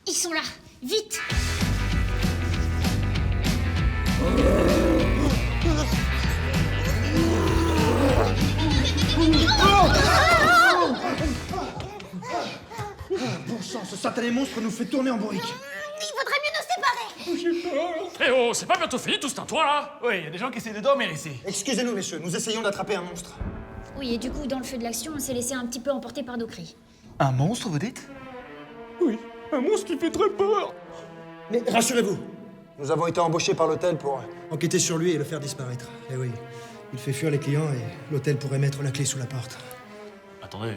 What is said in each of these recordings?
Ils sont là, vite! Bon sang, ce satané monstre nous fait tourner en bourrique. Il vaudrait mieux nous séparer! Eh oh, c'est pas bientôt fini tout ce tintouin là? Oui, il y a des gens qui essaient de dormir ici. Excusez-nous, messieurs, nous essayons d'attraper un monstre. Oui, et du coup, dans le feu de l'action, on s'est laissé un petit peu emporter par nos cris. Un monstre, vous dites? Oui, un monstre qui fait très peur. Mais rassurez-vous, nous avons été embauchés par l'hôtel pour enquêter sur lui et le faire disparaître. Eh oui, il fait fuir les clients et l'hôtel pourrait mettre la clé sous la porte. Attendez,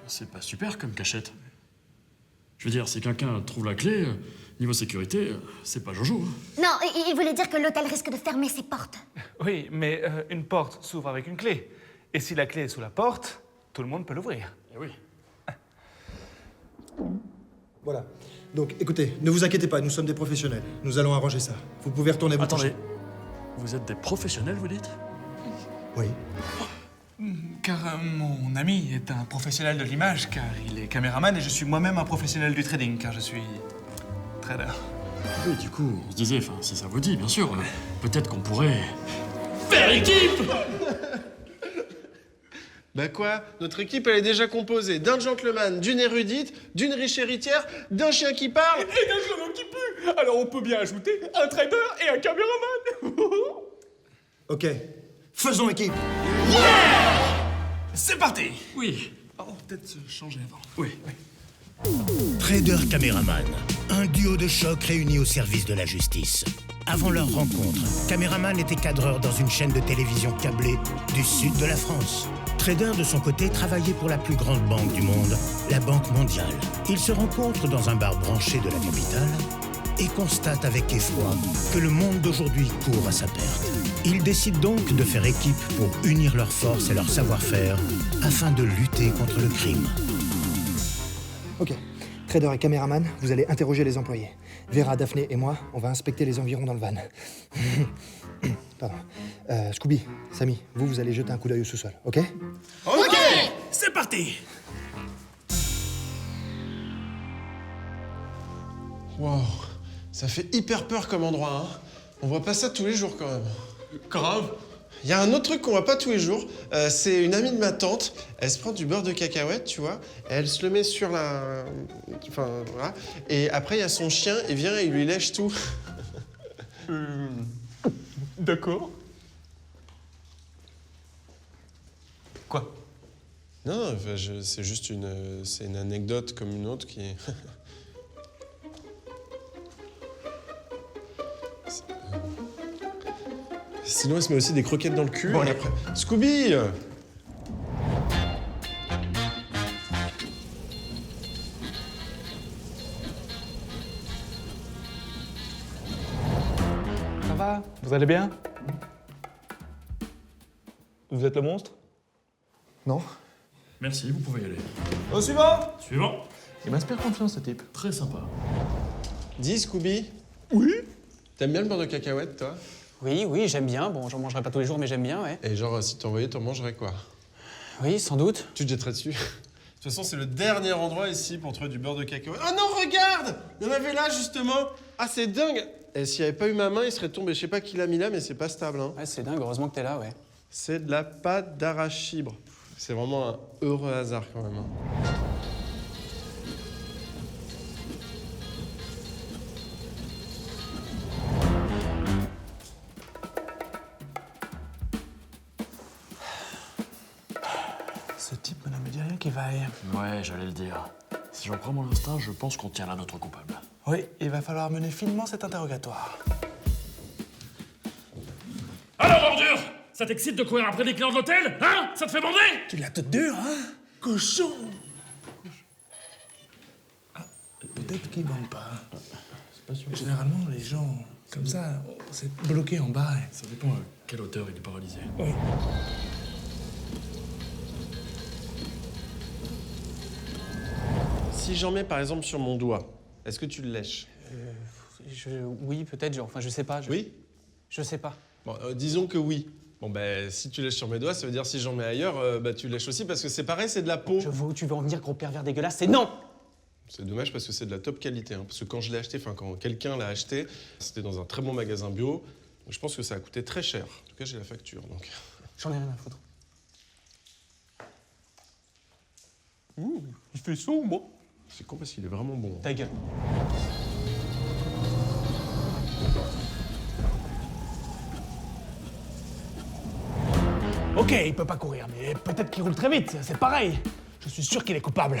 c'est pas super comme cachette. Je veux dire, si quelqu'un trouve la clé, niveau sécurité, c'est pas Jojo. Hein. Non, il voulait dire que l'hôtel risque de fermer ses portes. Oui, mais une porte s'ouvre avec une clé. Et si la clé est sous la porte, tout le monde peut l'ouvrir. Eh oui. Voilà. Donc, écoutez, ne vous inquiétez pas, nous sommes des professionnels. Nous allons arranger ça. Vous pouvez retourner vous Attendez, coucher. vous êtes des professionnels, vous dites? Oui. Car mon ami est un professionnel de l'image, car il est caméraman, et je suis moi-même un professionnel du trading, car je suis trader. Oui, du coup, on se disait, enfin, si ça vous dit, bien sûr, peut-être qu'on pourrait faire équipe. Bah quoi? Notre équipe, elle est déjà composée d'un gentleman, d'une érudite, d'une riche héritière, d'un chien qui parle... Et d'un genou qui pue. Alors on peut bien ajouter un trader et un caméraman. Ok. Faisons équipe. C'est parti! Oui. Oh, peut-être se changer avant. Oui. Trader Caméraman, un duo de choc réuni au service de la justice. Avant leur rencontre, Caméraman était cadreur dans une chaîne de télévision câblée du sud de la France. Trader, de son côté, travaillait pour la plus grande banque du monde, la Banque mondiale. Ils se rencontrent dans un bar branché de la capitale et constatent avec effroi que le monde d'aujourd'hui court à sa perte. Ils décident donc de faire équipe pour unir leurs forces et leur savoir-faire afin de lutter contre le crime. Ok. Trader et caméraman, vous allez interroger les employés. Vera, Daphné et moi, on va inspecter les environs dans le van. Pardon. Scooby, Samy, vous allez jeter un coup d'œil au sous-sol, ok? Ok! C'est parti! Wow, ça fait hyper peur comme endroit, hein. On voit pas ça tous les jours, quand même. Grave! Il y a un autre truc qu'on voit pas tous les jours, c'est une amie de ma tante, elle se prend du beurre de cacahuète, tu vois, et elle se le met sur la... Enfin, voilà. Et après, il y a son chien, il vient et il lui lèche tout. D'accord. Quoi? Non, enfin, c'est juste c'est une anecdote comme une autre qui est... Sinon, elle se met aussi des croquettes dans le cul. Bon, et après... Scooby! Ça va? Vous allez bien? Vous êtes le monstre? Non? Merci, vous pouvez y aller. Au suivant! Suivant. Il m'inspire confiance, ce type. Très sympa. Dis, Scooby. Oui? T'aimes bien le beurre de cacahuète, toi? Oui, oui, j'aime bien. Bon, j'en mangerai pas tous les jours, mais j'aime bien, ouais. Et genre, si t'envoyais, t'en mangerais quoi? Oui, sans doute. Tu te jetterais dessus? De toute façon, c'est le dernier endroit ici pour trouver du beurre de cacahuète. Oh non, regarde! Il y en avait là, justement! Ah, c'est dingue! Et s'il n'y avait pas eu ma main, il serait tombé. Je sais pas qui l'a mis là, mais c'est pas stable, hein. Ouais, c'est dingue, heureusement que t'es là, ouais. C'est de la pâte d'arachide. C'est vraiment un heureux hasard, quand même, hein. Ce type ne me dit rien qui vaille. Ouais, j'allais le dire. Si j'en crois mon instinct, je pense qu'on tient là notre coupable. Oui, il va falloir mener finement cet interrogatoire. Alors, ordure! Ça t'excite de courir après les clients de l'hôtel? Hein? Ça te fait bander? Tu l'as toute dure, hein? Cochon! Ah, peut-être qu'ils bandent pas. C'est pas sûr. Généralement, les gens comme ça, c'est bloqué en bas. Ça dépend à quelle hauteur il est paralysé. Oui. Si j'en mets, par exemple, sur mon doigt, est-ce que tu le lèches? Oui, peut-être, enfin, je sais pas. Oui? Je sais pas. Bon, disons que oui. Bon, bah, si tu lèches sur mes doigts, ça veut dire si j'en mets ailleurs, bah, tu lèches aussi parce que c'est pareil, c'est de la peau. Je vois où tu veux en venir, gros pervers dégueulasse, c'est non! C'est dommage parce que c'est de la top qualité. Hein, parce que quand je l'ai acheté, enfin, quand quelqu'un l'a acheté, c'était dans un très bon magasin bio. Donc, je pense que ça a coûté très cher. En tout cas, j'ai la facture, donc. J'en ai rien à foutre. Ouh, il fait chaud, moi. C'est con parce qu'il est vraiment bon. Ta gueule. Ok, il peut pas courir, mais peut-être qu'il roule très vite, c'est pareil. Je suis sûr qu'il est coupable.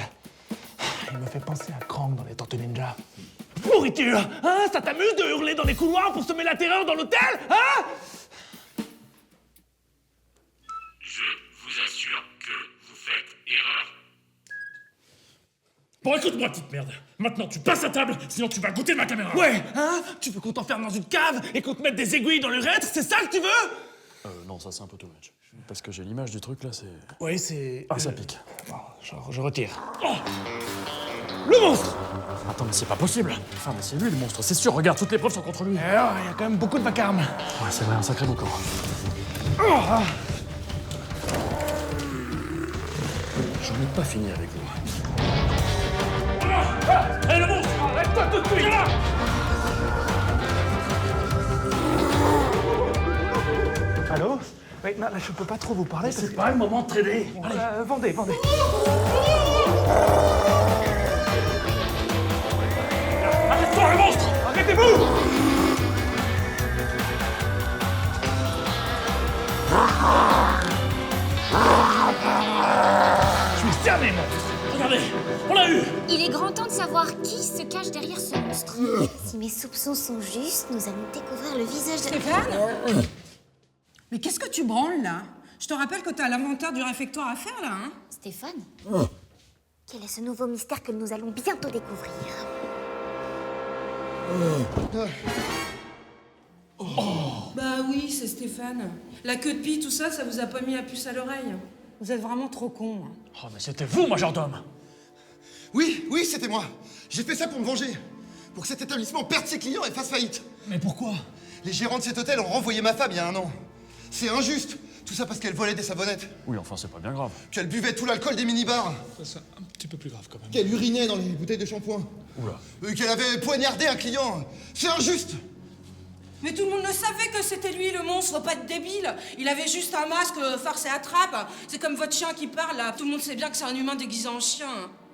Il me fait penser à Krang dans les Tortues Ninja. Pourriture! Hein? Ça t'amuse de hurler dans les couloirs pour semer la terreur dans l'hôtel? Hein? Je vous assure que vous faites erreur. Bon, écoute-moi, petite merde. Maintenant, tu passes à table, sinon tu vas goûter ma caméra. Ouais, hein? Tu veux qu'on t'enferme dans une cave et qu'on te mette des aiguilles dans l'urètre? C'est ça que tu veux? Non, ça c'est un peu too much. Parce que j'ai l'image du truc là, c'est... Oui, c'est... Ah, ça pique. Bon, je retire. Oh! Le monstre! Attends, mais c'est pas possible. Enfin, mais c'est lui le monstre, c'est sûr, regarde, toutes les preuves sont contre lui. Alors, il y a quand même beaucoup de vacarme. Ouais, c'est vrai, un sacré boucan. Oh! J'en ai pas fini avec vous. Hé, le monstre! Arrête-toi tout de suite! Viens là! Allô? Oui, non, là, je peux pas trop vous parler. C'est pas le moment de traîner. Vendez. Arrête-toi, le monstre! Arrêtez-vous! Je suis cerné, monstre! Regardez, on l'a eu! Il est grand temps de savoir qui se cache derrière ce monstre. Si mes soupçons sont justes, nous allons découvrir le visage de... Stéphane? Mais qu'est-ce que tu branles, là? Je te rappelle que t'as l'inventaire du réfectoire à faire, là, hein? Stéphane? Quel est ce nouveau mystère que nous allons bientôt découvrir? Bah oui, c'est Stéphane. La queue de pie, tout ça, ça vous a pas mis la puce à l'oreille. Vous êtes vraiment trop cons. Hein. Oh, mais c'était vous, majordome! Oui, c'était moi. J'ai fait ça pour me venger. Pour que cet établissement perde ses clients et fasse faillite. Mais pourquoi? Les gérants de cet hôtel ont renvoyé ma femme il y a 1 an. C'est injuste. Tout ça parce qu'elle volait des savonnettes. Oui, enfin, c'est pas bien grave. Qu'elle buvait tout l'alcool des minibars. Ça, c'est un petit peu plus grave, quand même. Qu'elle urinait dans les bouteilles de shampoing. Oula. Qu'elle avait poignardé un client. C'est injuste. Mais tout le monde le savait que c'était lui, le monstre, faut pas être débile. Il avait juste un masque, farce et attrape. C'est comme votre chien qui parle, là. Tout le monde sait bien que c'est un humain déguisé en chien.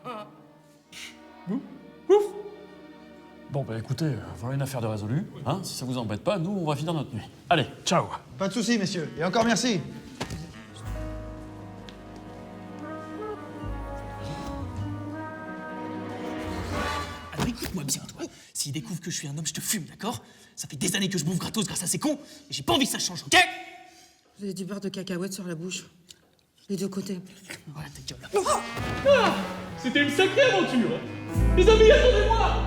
Hein. Bon, bah écoutez, voilà une affaire de résolue. Hein, si ça vous embête pas, nous, on va finir notre nuit. Allez, ciao. Pas de soucis, messieurs. Et encore merci. Alors écoute-moi bien, toi. S'il découvre que je suis un homme, je te fume, d'accord? Ça fait des années que je bouffe gratos grâce à ces cons, et j'ai pas envie que ça change, ok? Vous avez du beurre de cacahuète sur la bouche. Les deux côtés. Voilà ta gueule. C'était une sacrée aventure! Les amis, attendez-moi!